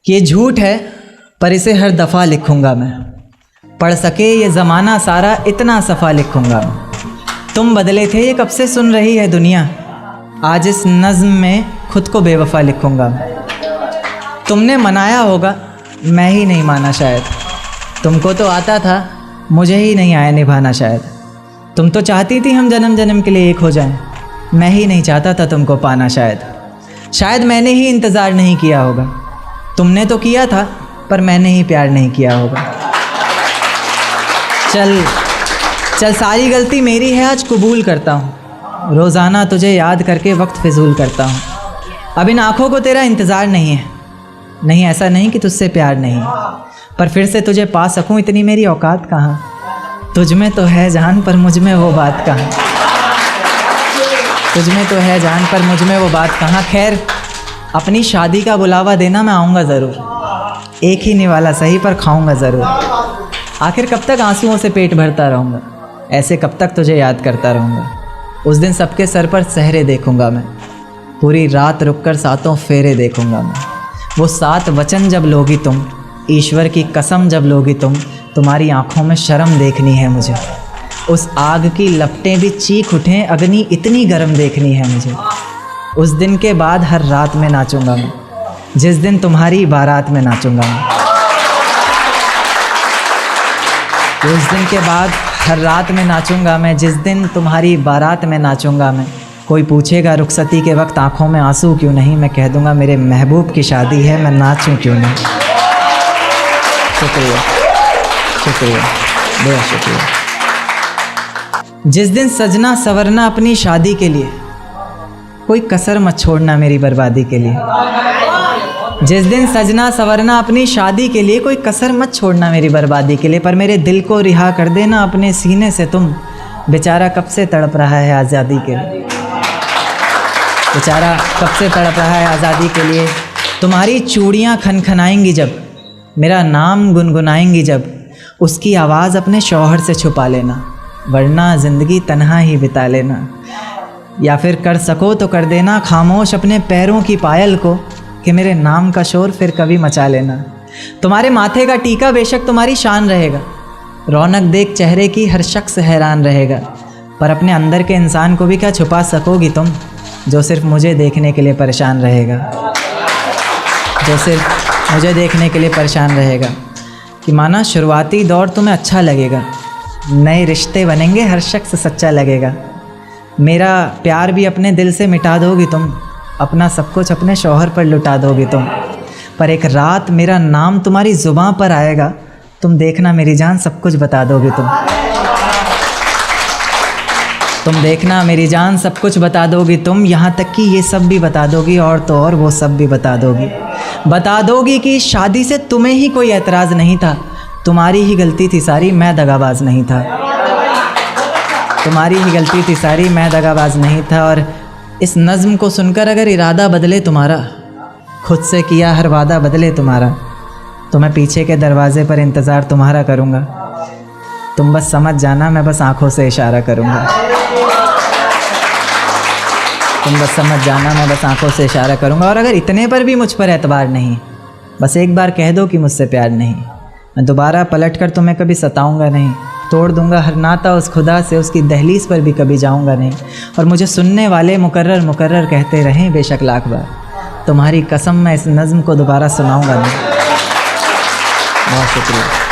कि ये झूठ है पर इसे हर दफ़ा लिखूँगा मैं, पढ़ सके ये ज़माना सारा इतना सफ़ा लिखूँगा मैं। तुम बदले थे ये कब से सुन रही है दुनिया, आज इस नज़्म में ख़ुद को बेवफ़ा लिखूँगा मैं। तुमने मनाया होगा मैं ही नहीं माना शायद, तुमको तो आता था मुझे ही नहीं आया निभाना शायद। तुम तो चाहती थी हम जन्म जन्म के लिए एक हो जाएं, मैं ही नहीं चाहता था तुमको पाना शायद मैंने ही इंतज़ार नहीं किया होगा। तुमने तो किया था पर मैंने ही प्यार नहीं किया होगा। चल सारी गलती मेरी है, आज कबूल करता हूँ। रोज़ाना तुझे याद करके वक्त फिजूल करता हूँ। अब इन आँखों को तेरा इंतज़ार नहीं है, नहीं ऐसा नहीं कि तुझसे प्यार नहीं, पर फिर से तुझे पा सकूं इतनी मेरी औकात कहाँ। तुझ में तो है जान पर मुझ में वो बात कहाँ, तुझ में तो है जान पर मुझ में वो बात कहाँ। खैर अपनी शादी का बुलावा देना, मैं आऊँगा ज़रूर। एक ही निवाला सही पर खाऊँगा ज़रूर। आखिर कब तक आंसुओं से पेट भरता रहूँगा, ऐसे कब तक तुझे याद करता रहूँगा। उस दिन सबके सर पर सहरे देखूँगा मैं, पूरी रात रुककर सातों फेरे देखूँगा मैं। वो 7 वचन जब लोगी तुम, ईश्वर की कसम जब लोगी तुम, तुम्हारी आँखों में शर्म देखनी है मुझे। उस आग की लपटें भी चीख उठें, अग्नि इतनी गर्म देखनी है मुझे। उस दिन के बाद हर रात में नाचूंगा मैं, जिस दिन तुम्हारी बारात में नाचूंगा मैं। उस दिन के बाद हर रात में नाचूंगा मैं, जिस दिन तुम्हारी बारात में नाचूंगा मैं। कोई पूछेगा रुखसती के वक्त आँखों में आंसू क्यों नहीं, मैं कह दूंगा मेरे महबूब की शादी है, मैं नाचूं क्यों नहीं। शुक्रिया शुक्रिया बहुत शुक्रिया। जिस दिन सजना सवरना अपनी शादी के लिए, कोई कसर मत छोड़ना मेरी बर्बादी के लिए। जिस दिन सजना सवरना अपनी शादी के लिए, कोई कसर मत छोड़ना मेरी बर्बादी के लिए। पर मेरे दिल को रिहा कर देना अपने सीने से तुम, बेचारा कब से तड़प रहा है आज़ादी के लिए। बेचारा कब से तड़प रहा है आज़ादी के लिए। तुम्हारी चूड़ियाँ खनखनाएंगी जब, मेरा नाम गुनगुनाएंगी जब, उसकी आवाज़ अपने शौहर से छुपा लेना, वरना ज़िंदगी तन्हा ही बिता लेना। या फिर कर सको तो कर देना खामोश अपने पैरों की पायल को, कि मेरे नाम का शोर फिर कभी मचा लेना। तुम्हारे माथे का टीका बेशक तुम्हारी शान रहेगा, रौनक देख चेहरे की हर शख्स हैरान रहेगा। पर अपने अंदर के इंसान को भी क्या छुपा सकोगी तुम, जो सिर्फ मुझे देखने के लिए परेशान रहेगा, जो सिर्फ मुझे देखने के लिए परेशान रहेगा। कि माना शुरुआती दौर तुम्हें अच्छा लगेगा, नए रिश्ते बनेंगे हर शख्स सच्चा लगेगा। मेरा प्यार भी अपने दिल से मिटा दोगी तुम, अपना सब कुछ अपने शौहर पर लुटा दोगी तुम। पर एक रात मेरा नाम तुम्हारी ज़ुबां पर आएगा, तुम देखना मेरी जान सब कुछ बता दोगी तुम देखना मेरी जान सब कुछ बता दोगी तुम। यहाँ तक कि ये सब भी बता दोगी, और तो और वो सब भी बता दोगी कि शादी से तुम्हें ही कोई एतराज़ नहीं था, तुम्हारी ही गलती थी सारी, मैं दगाबाज नहीं था। तुम्हारी ही गलती थी सारी, मैं दगाबाज नहीं था। और इस नज़्म को सुनकर अगर इरादा बदले तुम्हारा, खुद से किया हर वादा बदले तुम्हारा, तो मैं पीछे के दरवाज़े पर इंतज़ार तुम्हारा करूँगा। तुम बस समझ जाना, मैं बस आँखों से इशारा करूँगा। तुम बस समझ जाना, मैं बस आँखों से इशारा करूँगा। और अगर इतने पर भी मुझ पर एतबार नहीं, बस एक बार कह दो कि मुझसे प्यार नहीं, मैं दोबारा पलट कर तुम्हें कभी सताऊँगा नहीं। तोड़ दूंगा हर नाता उस खुदा से, उसकी दहलीज पर भी कभी जाऊंगा नहीं। और मुझे सुनने वाले मुकर्रर कहते रहें बेशक लाख बार, तुम्हारी कसम मैं इस नज़्म को दोबारा सुनाऊंगा नहीं। बहुत शुक्रिया।